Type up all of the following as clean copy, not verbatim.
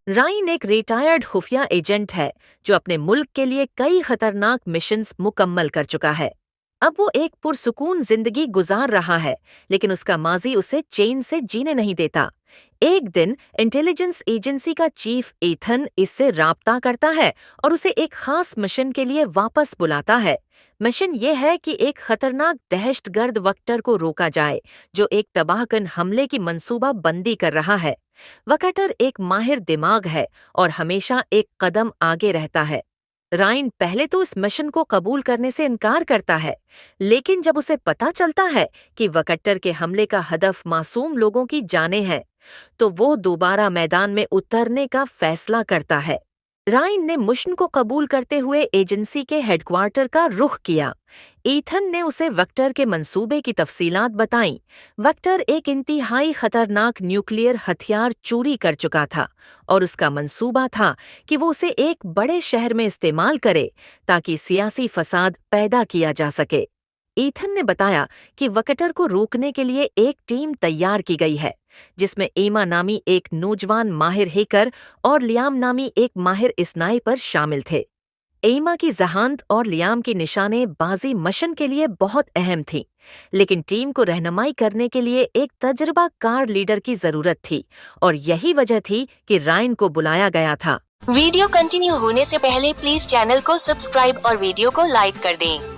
राइन एक रिटायर्ड खुफिया एजेंट है जो अपने मुल्क के लिए कई खतरनाक मिशंस मुकम्मल कर चुका है। अब वो एक पुरसुकून जिंदगी गुजार रहा है, लेकिन उसका माजी उसे चैन से जीने नहीं देता। एक दिन इंटेलिजेंस एजेंसी का चीफ एथन इससे राब्ता करता है और उसे एक खास मिशन के लिए वापस बुलाता है। मिशन ये है कि एक खतरनाक दहशतगर्द वक्टर को रोका जाए जो एक तबाहकन हमले की मंसूबा बंदी कर रहा है। वकटर एक माहिर दिमाग है और हमेशा एक कदम आगे रहता है। राइन पहले तो इस मिशन को कबूल करने से इनकार करता है, लेकिन जब उसे पता चलता है कि वकट्टर के हमले का हदफ मासूम लोगों की जानें हैं, तो वो दोबारा मैदान में उतरने का फैसला करता है। राइन ने मिशन को कबूल करते हुए एजेंसी के हेडक्वार्टर का रुख किया। ईथन ने उसे वक्टर के मंसूबे की तफसीलात बताईं। वक्टर एक इंतहाई खतरनाक न्यूक्लियर हथियार चोरी कर चुका था और उसका मंसूबा था कि वो उसे एक बड़े शहर में इस्तेमाल करे ताकि सियासी फसाद पैदा किया जा सके। ईथन ने बताया कि वकटर को रोकने के लिए एक टीम तैयार की गई है, जिसमें एमा नामी एक नौजवान माहिर हैकर और लियाम नामी एक माहिर स्नाइपर शामिल थे। एमा की जहानत और लियाम की निशानेबाजी मिशन के लिए बहुत अहम थी, लेकिन टीम को रहनुमाई करने के लिए एक तजर्बाकार लीडर की जरूरत थी और यही वजह थी कि राइन को बुलाया गया था। वीडियो कंटिन्यू होने से पहले प्लीज चैनल को सब्सक्राइब और वीडियो को लाइक कर दें।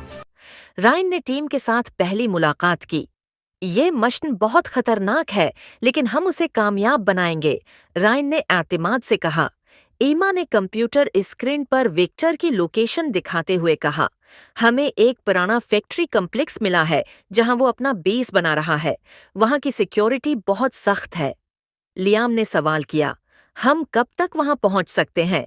राइन ने टीम के साथ पहली मुलाकात की। ये मिशन बहुत खतरनाक है, लेकिन हम उसे कामयाब बनाएंगे, राइन ने एतमाद से कहा। एमा ने कंप्यूटर स्क्रीन पर विक्टर की लोकेशन दिखाते हुए कहा, हमें एक पुराना फैक्ट्री कम्प्लेक्स मिला है जहां वो अपना बेस बना रहा है। वहां की सिक्योरिटी बहुत सख्त है। लियाम ने सवाल किया, हम कब तक वहां पहुंच सकते हैं?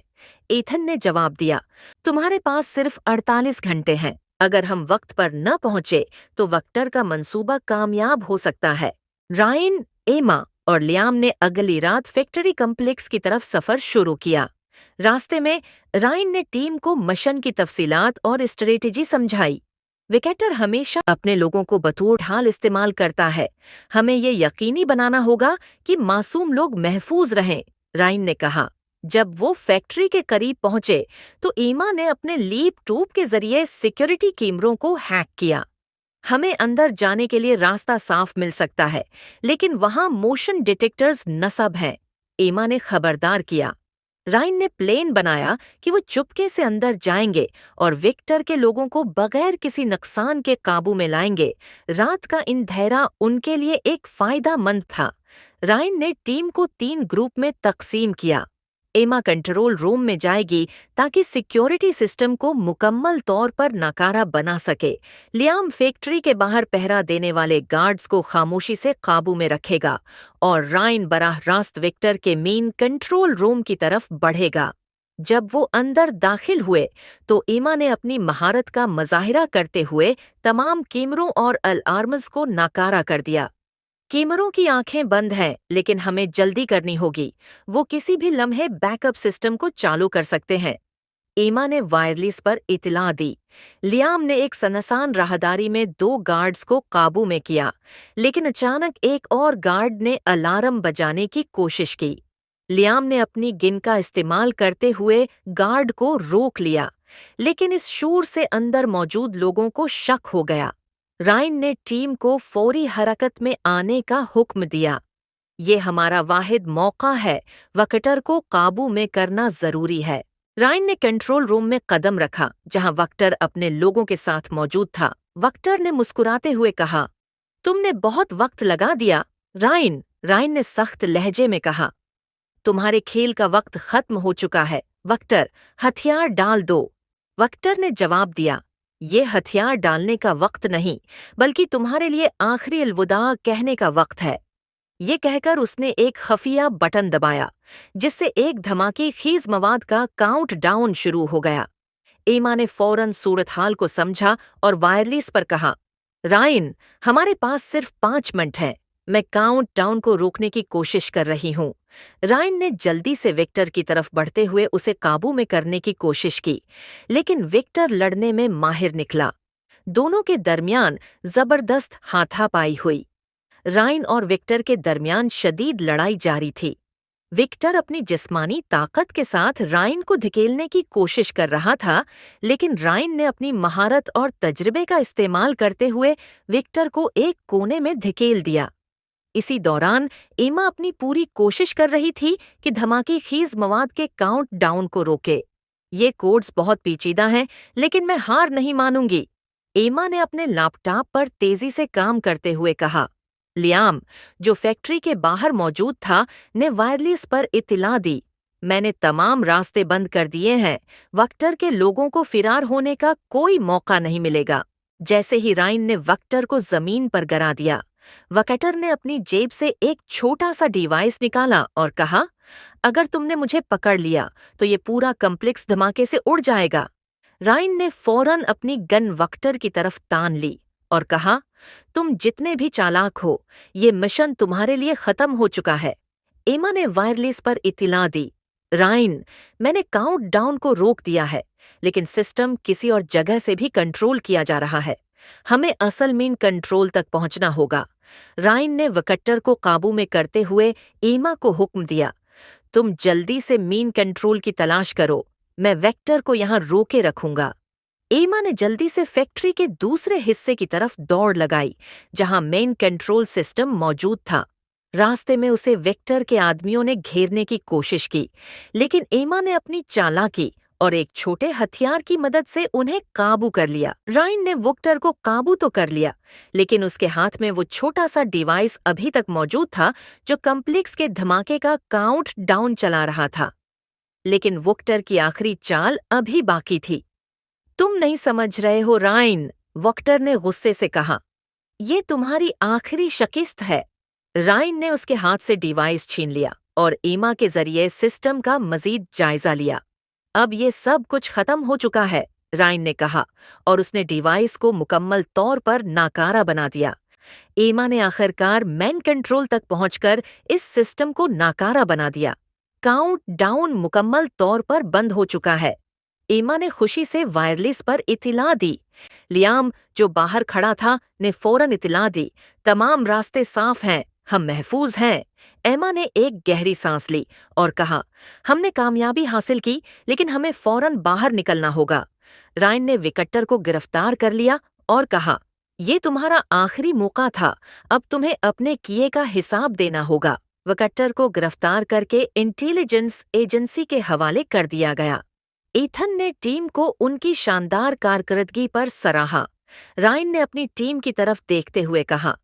एथन ने जवाब दिया, तुम्हारे पास सिर्फ 48 घंटे हैं। अगर हम वक्त पर न पहुंचे तो वक्टर का मंसूबा कामयाब हो सकता है। राइन, एमा और लियाम ने अगली रात फैक्ट्री कम्प्लेक्स की तरफ सफर शुरू किया। रास्ते में राइन ने टीम को मिशन की तफसीलात और स्ट्रेटेजी समझाई। विकेटर हमेशा अपने लोगों को बतौर ढाल इस्तेमाल करता है। हमें ये यकीनी बनाना होगा कि मासूम लोग महफूज रहें, राइन ने कहा। जब वो फैक्ट्री के करीब पहुंचे तो ईमा ने अपने लीप ट्यूब के जरिए सिक्योरिटी कैमरों को हैक किया। हमें अंदर जाने के लिए रास्ता साफ मिल सकता है, लेकिन वहां मोशन डिटेक्टर्स नस्ब हैं, ईमा ने खबरदार किया। राइन ने प्लान बनाया कि वो चुपके से अंदर जाएंगे और विक्टर के लोगों को बगैर किसी नुकसान के काबू में लाएंगे। रात का अंधेरा उनके लिए एक फायदेमंद था। राइन ने टीम को 3 ग्रुप में तकसीम किया। एमा कंट्रोल रूम में जाएगी ताकि सिक्योरिटी सिस्टम को मुकम्मल तौर पर नाकारा बना सके। लियाम फैक्ट्री के बाहर पहरा देने वाले गार्ड्स को खामोशी से काबू में रखेगा और राइन बराह रास्त विक्टर के मेन कंट्रोल रूम की तरफ बढ़ेगा। जब वो अंदर दाखिल हुए तो एमा ने अपनी महारत का मजाहिरा करते हुए तमाम कैमरों और अलार्म्स को नाकारा कर दिया। कैमरों की आंखें बंद हैं, लेकिन हमें जल्दी करनी होगी। वो किसी भी लम्हे बैकअप सिस्टम को चालू कर सकते हैं, एमा ने वायरलेस पर इतला दी। लियाम ने एक सनसान राहदारी में 2 गार्ड्स को काबू में किया, लेकिन अचानक एक और गार्ड ने अलार्म बजाने की कोशिश की। लियाम ने अपनी गिन का इस्तेमाल करते हुए गार्ड को रोक लिया, लेकिन इस शोर से अंदर मौजूद लोगों को शक हो गया। राइन ने टीम को फौरी हरकत में आने का हुक्म दिया। ये हमारा वाहिद मौका है, वकटर को काबू में करना जरूरी है। राइन ने कंट्रोल रूम में कदम रखा जहां वक्टर अपने लोगों के साथ मौजूद था। वक्टर ने मुस्कुराते हुए कहा, तुमने बहुत वक्त लगा दिया, राइन ने सख्त लहजे में कहा। तुम्हारे खेल का वक्त खत्म हो चुका है, वक्टर, हथियार डाल दो। वक्टर ने जवाब दिया, ये हथियार डालने का वक्त नहीं, बल्कि तुम्हारे लिए आखिरी अलविदा कहने का वक्त है। ये कहकर उसने एक खफिया बटन दबाया, जिससे एक धमाके खीज मवाद का काउंट डाउन शुरू हो गया। एमा ने फौरन सूरत हाल को समझा और वायरलेस पर कहा, राइन, हमारे पास सिर्फ 5 मिनट हैं। मैं काउंट डाउन को रोकने की कोशिश कर रही हूँ। राइन ने जल्दी से विक्टर की तरफ बढ़ते हुए उसे काबू में करने की कोशिश की, लेकिन विक्टर लड़ने में माहिर निकला। दोनों के दरमियान जबरदस्त हाथापाई हुई। राइन और विक्टर के दरमियान शदीद लड़ाई जारी थी। विक्टर अपनी जिस्मानी ताकत के साथ रायन को धकेलने की कोशिश कर रहा था, लेकिन रायन ने अपनी महारत और तजर्बे का इस्तेमाल करते हुए विक्टर को एक कोने में धकेल दिया। इसी दौरान एमा अपनी पूरी कोशिश कर रही थी कि धमाके खीज मवाद के काउंट डाउन को रोके। ये कोड्स बहुत पेचीदा हैं, लेकिन मैं हार नहीं मानूंगी, एमा ने अपने लैपटॉप पर तेजी से काम करते हुए कहा। लियाम, जो फैक्ट्री के बाहर मौजूद था, ने वायरलेस पर इत्तला दी। मैंने तमाम रास्ते बंद कर दिए हैं। वक्टर के लोगों को फिरार होने का कोई मौका नहीं मिलेगा। जैसे ही रायन ने वक्टर को जमीन पर गिरा दिया, वक्टर ने अपनी जेब से एक छोटा सा डिवाइस निकाला और कहा, अगर तुमने मुझे पकड़ लिया तो ये पूरा कम्प्लेक्स धमाके से उड़ जाएगा। रायन ने फौरन अपनी गन वक्टर की तरफ तान ली और कहा, तुम जितने भी चालाक हो, ये मिशन तुम्हारे लिए खत्म हो चुका है। एमा ने वायरलेस पर इत्तला दी। रायन, मैंने काउंट डाउन को रोक दिया है, लेकिन सिस्टम किसी और जगह से भी कंट्रोल किया जा रहा है। हमें असल मेन कंट्रोल तक पहुंचना होगा। रायन ने वक्टर को काबू में करते हुए एमा को हुक्म दिया, तुम जल्दी से मेन कंट्रोल की तलाश करो, मैं वेक्टर को यहाँ रोके रखूंगा। एमा ने जल्दी से फैक्ट्री के दूसरे हिस्से की तरफ दौड़ लगाई, जहां मेन कंट्रोल सिस्टम मौजूद था। रास्ते में उसे वेक्टर के आदमियों ने घेरने की कोशिश की, लेकिन एमा ने अपनी चालाकी और एक छोटे हथियार की मदद से उन्हें काबू कर लिया। रायन ने वेक्टर को काबू तो कर लिया, लेकिन उसके हाथ में वो छोटा सा डिवाइस अभी तक मौजूद था, जो कम्प्लेक्स के धमाके का काउंट डाउन चला रहा था। लेकिन वेक्टर की आखिरी चाल अभी बाकी थी। तुम नहीं समझ रहे हो रायन, वेक्टर ने गुस्से से कहा। ये तुम्हारी आखिरी शिकस्त है। रायन ने उसके हाथ से डिवाइस छीन लिया और एमा के जरिए सिस्टम का मजीद जायजा लिया। अब ये सब कुछ खत्म हो चुका है, रायन ने कहा, और उसने डिवाइस को मुकम्मल तौर पर नाकारा बना दिया। एमा ने आखिरकार मैन कंट्रोल तक पहुंचकर इस सिस्टम को नाकारा बना दिया। काउंट डाउन मुकम्मल तौर पर बंद हो चुका है। एमा ने खुशी से वायरलेस पर इत्तला दी। लियाम, जो बाहर खड़ा था, ने फौरन इत्तला दी, तमाम रास्ते साफ हैं, हम महफूज हैं। एमा ने एक गहरी सांस ली और कहा, हमने कामयाबी हासिल की, लेकिन हमें फौरन बाहर निकलना होगा। रायन ने विक्टर को गिरफ्तार कर लिया और कहा, ये तुम्हारा आखिरी मौका था, अब तुम्हें अपने किए का हिसाब देना होगा। विक्टर को गिरफ्तार करके इंटेलिजेंस एजेंसी के हवाले कर दिया गया। ईथन ने टीम को उनकी शानदार कारकर्दगी पर सराहा। रायन ने अपनी टीम की तरफ देखते हुए कहा,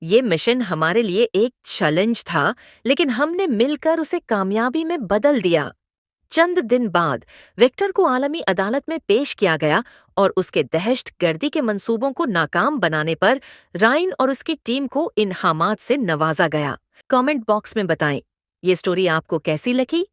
ये मिशन हमारे लिए एक चैलेंज था, लेकिन हमने मिलकर उसे कामयाबी में बदल दिया। चंद दिन बाद विक्टर को आलमी अदालत में पेश किया गया और उसके दहशतगर्दी के मंसूबों को नाकाम बनाने पर रायन और उसकी टीम को इनामात से नवाजा गया। कमेंट बॉक्स में बताएं, ये स्टोरी आपको कैसी लगी?